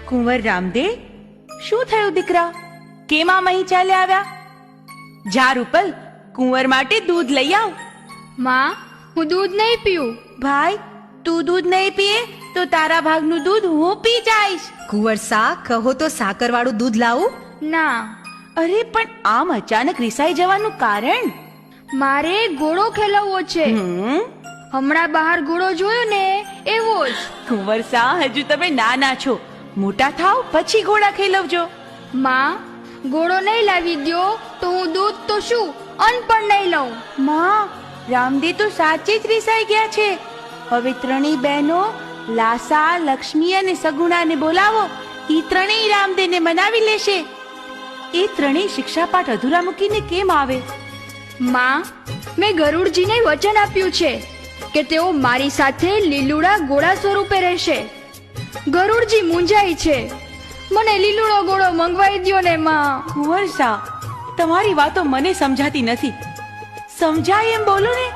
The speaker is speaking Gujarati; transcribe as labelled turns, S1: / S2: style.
S1: કુંવર રામદેવ, શું થયું દીકરા? કેમ આમ અહીં ચાલ્યા આવ્યા? જા રૂપલ, કુંવર માટે દૂધ લઈ આવ.
S2: માં, હું દૂધ નહીં પીઉં.
S1: ભાઈ, તું દૂધ નહીં પીએ તો તારા ભાગનું દૂધ હું પી જઈશ.
S3: કુંવર સા, કહો તો સાકરવાળું દૂધ લાવું?
S2: ના,
S1: અરે પણ આમ અચાનક રિસાઈ જવાનું કારણ?
S2: મારે ઘોડો ખેલવવો છે. હમણાં બહાર ઘોડો જોયો ને, એવો જ.
S1: કુંવર સા, હજુ તમે નાના છો. મોટા થાવ પછી ઘોડા ખેલવજો.
S2: માં, ઘોડો નહીં લાવી દ્યો તો હું દૂધ તો શું અન્ન પણ નહીં લઉં.
S1: માં, રામદેવ તો સાચે જ રિસાઈ ગયા છે. હવે ત્રણેય બહેનો લાસા, લક્ષ્મી અને સગુણાને બોલાવો. ઈ ત્રણેય રામદેવને મનાવી લેશે. એ ત્રણેય શિક્ષાપાઠ અધૂરા મૂકીને કેમ આવે?
S2: માં, મેં ગરુડજીને વચન આપ્યું છે કે તેઓ મારી સાથે લીલુડા ઘોડા સ્વરૂપે રહેશે. ગરુડજી મૂંઝાય છે. મને લીલુડો ઘોડો મંગવાઈ દ્યો ને માં.
S1: કુંવર સા, તમારી વાતો મને સમજાતી નથી. સમજાય એમ બોલો ને.